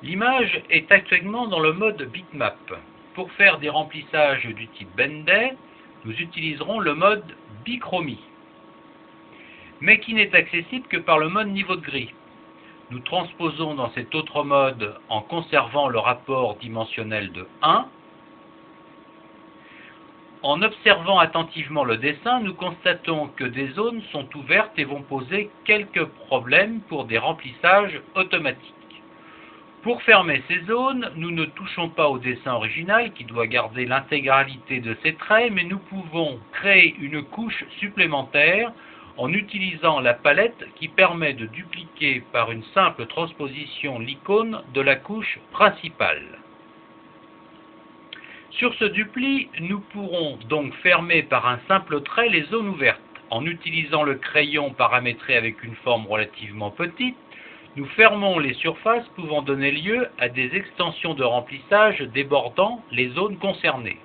L'image est actuellement dans le mode bitmap. Pour faire des remplissages du type Benday, nous utiliserons le mode bichromie, mais qui n'est accessible que par le mode niveau de gris. Nous transposons dans cet autre mode en conservant le rapport dimensionnel de 1. En observant attentivement le dessin, nous constatons que des zones sont ouvertes et vont poser quelques problèmes pour des remplissages automatiques. Pour fermer ces zones, nous ne touchons pas au dessin original qui doit garder l'intégralité de ses traits, mais nous pouvons créer une couche supplémentaire en utilisant la palette qui permet de dupliquer par une simple transposition l'icône de la couche principale. Sur ce dupli, nous pourrons donc fermer par un simple trait les zones ouvertes. En utilisant le crayon paramétré avec une forme relativement petite, nous fermons les surfaces pouvant donner lieu à des extensions de remplissage débordant les zones concernées.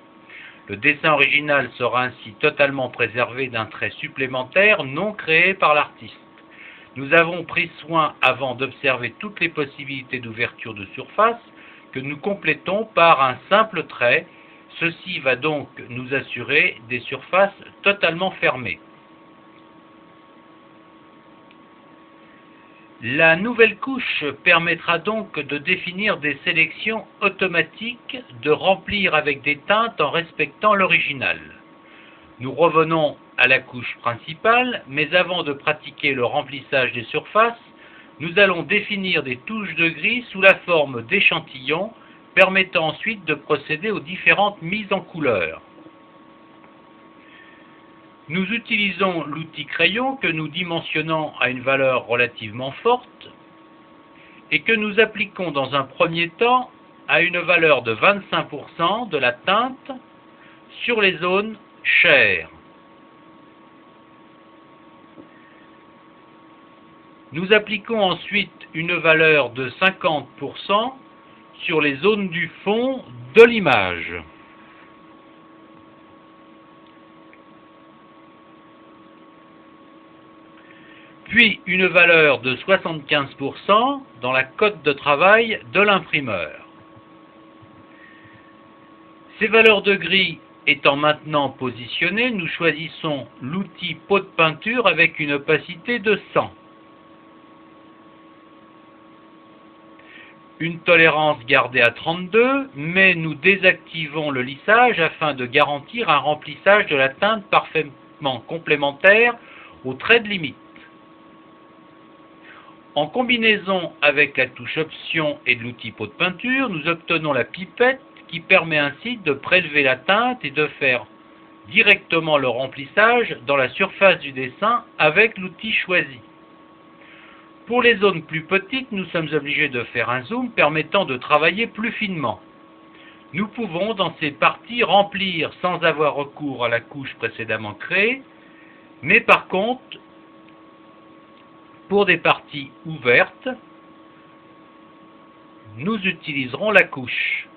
Le dessin original sera ainsi totalement préservé d'un trait supplémentaire non créé par l'artiste. Nous avons pris soin, avant d'observer toutes les possibilités d'ouverture de surface, que nous complétons par un simple trait. Ceci va donc nous assurer des surfaces totalement fermées. La nouvelle couche permettra donc de définir des sélections automatiques, de remplir avec des teintes en respectant l'original. Nous revenons à la couche principale, mais avant de pratiquer le remplissage des surfaces, nous allons définir des touches de gris sous la forme d'échantillons, permettant ensuite de procéder aux différentes mises en couleur. Nous utilisons l'outil crayon que nous dimensionnons à une valeur relativement forte et que nous appliquons dans un premier temps à une valeur de 25% de la teinte sur les zones chères. Nous appliquons ensuite une valeur de 50% sur les zones du fond de l'image. Puis une valeur de 75% dans la cote de travail de l'imprimeur. Ces valeurs de gris étant maintenant positionnées, nous choisissons l'outil pot de peinture avec une opacité de 100. Une tolérance gardée à 32, mais nous désactivons le lissage afin de garantir un remplissage de la teinte parfaitement complémentaire au trait de limite. En combinaison avec la touche Option et de l'outil pot de peinture, nous obtenons la pipette qui permet ainsi de prélever la teinte et de faire directement le remplissage dans la surface du dessin avec l'outil choisi. Pour les zones plus petites, nous sommes obligés de faire un zoom permettant de travailler plus finement. Nous pouvons dans ces parties remplir sans avoir recours à la couche précédemment créée, mais par contre, pour des parties ouvertes, nous utiliserons la couche.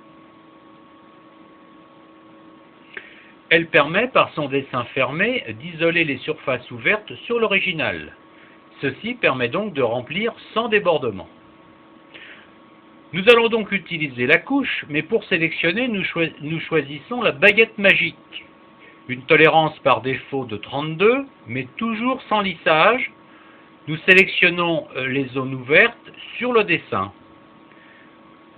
Elle permet, par son dessin fermé, d'isoler les surfaces ouvertes sur l'original. Ceci permet donc de remplir sans débordement. Nous allons donc utiliser la couche, mais pour sélectionner, nous choisissons la baguette magique. Une tolérance par défaut de 32, mais toujours sans lissage. Nous sélectionnons les zones ouvertes sur le dessin.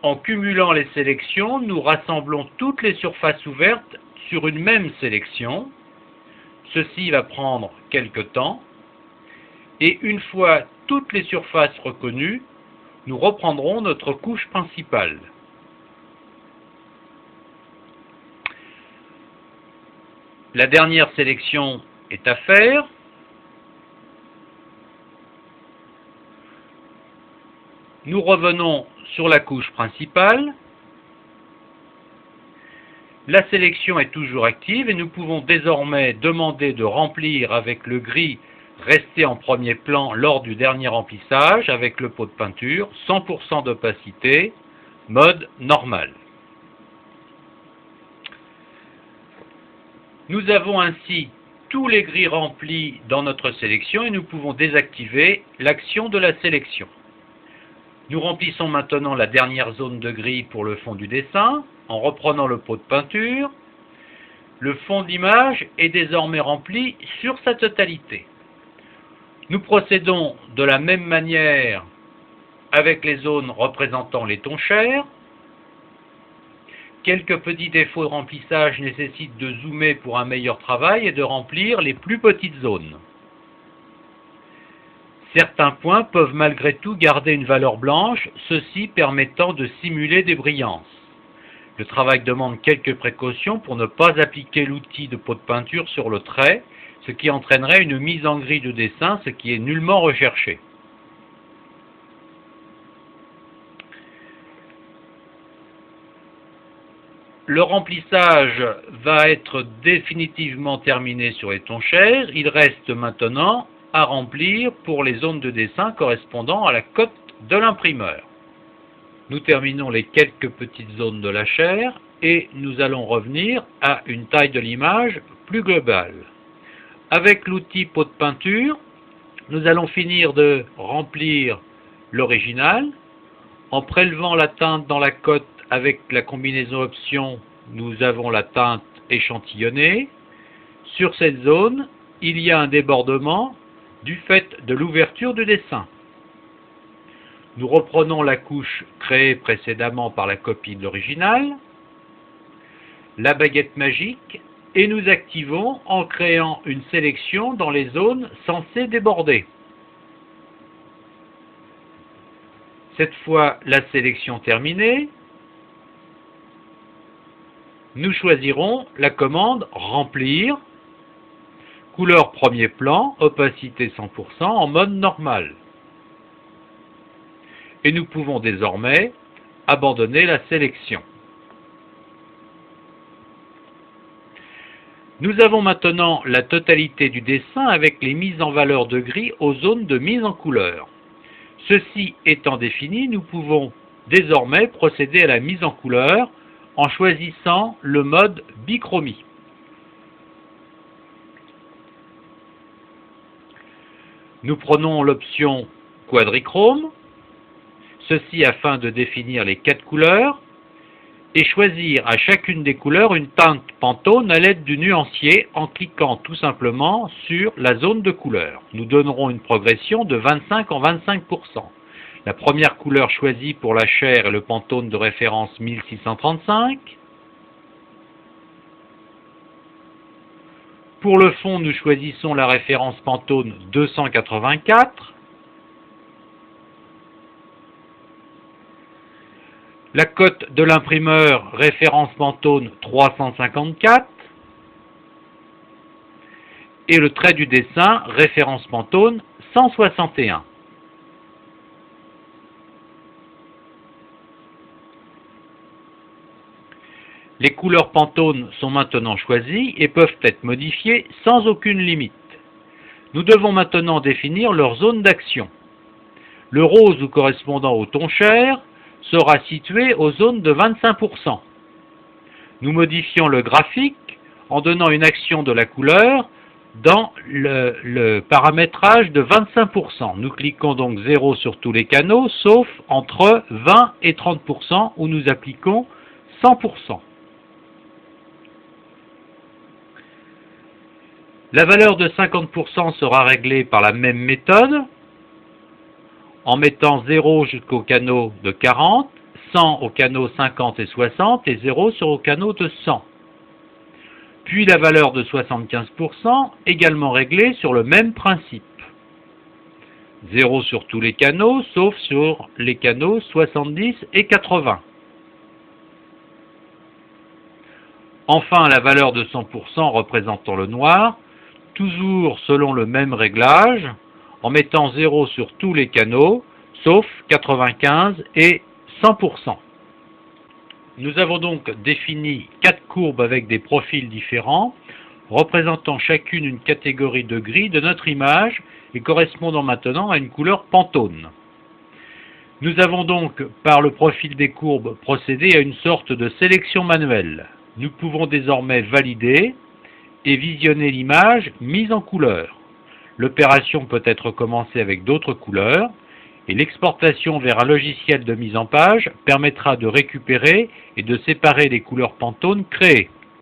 En cumulant les sélections, nous rassemblons toutes les surfaces ouvertes sur une même sélection. Ceci va prendre quelque temps. Et une fois toutes les surfaces reconnues, nous reprendrons notre couche principale. La dernière sélection est à faire. Nous revenons sur la couche principale. La sélection est toujours active et nous pouvons désormais demander de remplir avec le gris resté en premier plan lors du dernier remplissage avec le pot de peinture, 100% d'opacité, mode normal. Nous avons ainsi tous les gris remplis dans notre sélection et nous pouvons désactiver l'action de la sélection. Nous remplissons maintenant la dernière zone de gris pour le fond du dessin en reprenant le pot de peinture. Le fond de l'image est désormais rempli sur sa totalité. Nous procédons de la même manière avec les zones représentant les tons chers. Quelques petits défauts de remplissage nécessitent de zoomer pour un meilleur travail et de remplir les plus petites zones. Certains points peuvent malgré tout garder une valeur blanche, ceci permettant de simuler des brillances. Le travail demande quelques précautions pour ne pas appliquer l'outil de pot de peinture sur le trait, ce qui entraînerait une mise en gris de dessin, ce qui est nullement recherché. Le remplissage va être définitivement terminé sur les tons chers. Il reste maintenant à remplir pour les zones de dessin correspondant à la cote de l'imprimeur. Nous terminons les quelques petites zones de la chair et nous allons revenir à une taille de l'image plus globale. Avec l'outil pot de peinture, nous allons finir de remplir l'original. En prélevant la teinte dans la cote avec la combinaison option, nous avons la teinte échantillonnée. Sur cette zone, il y a un débordement du fait de l'ouverture du dessin. Nous reprenons la couche créée précédemment par la copie de l'original, la baguette magique, et nous activons en créant une sélection dans les zones censées déborder. Cette fois, la sélection terminée, nous choisirons la commande Remplir, couleur premier plan, opacité 100% en mode normal. Et nous pouvons désormais abandonner la sélection. Nous avons maintenant la totalité du dessin avec les mises en valeur de gris aux zones de mise en couleur. Ceci étant défini, nous pouvons désormais procéder à la mise en couleur en choisissant le mode bichromie. Nous prenons l'option quadrichrome, ceci afin de définir les 4 couleurs, et choisir à chacune des couleurs une teinte Pantone à l'aide du nuancier en cliquant tout simplement sur la zone de couleur. Nous donnerons une progression de 25 en 25%. La première couleur choisie pour la chair est le Pantone de référence 1635. Pour le fond, nous choisissons la référence Pantone 284. La cote de l'imprimeur, référence Pantone 354. Et le trait du dessin, référence Pantone 161. Les couleurs Pantone sont maintenant choisies et peuvent être modifiées sans aucune limite. Nous devons maintenant définir leur zone d'action. Le rose correspondant au ton chair sera situé aux zones de 25%. Nous modifions le graphique en donnant une action de la couleur dans le paramétrage de 25%. Nous cliquons donc 0 sur tous les canaux, sauf entre 20 et 30% où nous appliquons 100%. La valeur de 50% sera réglée par la même méthode, en mettant 0 jusqu'au canot de 40, 100 au canot 50 et 60 et 0 sur au canot de 100. Puis la valeur de 75% également réglée sur le même principe. 0 sur tous les canaux, sauf sur les canaux 70 et 80. Enfin, la valeur de 100% représentant le noir, toujours selon le même réglage, en mettant 0 sur tous les canaux, sauf 95 et 100%. Nous avons donc défini 4 courbes avec des profils différents, représentant chacune une catégorie de gris de notre image et correspondant maintenant à une couleur Pantone. Nous avons donc, par le profil des courbes, procédé à une sorte de sélection manuelle. Nous pouvons désormais valider et visionner l'image mise en couleur. L'opération peut être commencée avec d'autres couleurs Et l'exportation vers un logiciel de mise en page permettra de récupérer et de séparer les couleurs Pantone créées.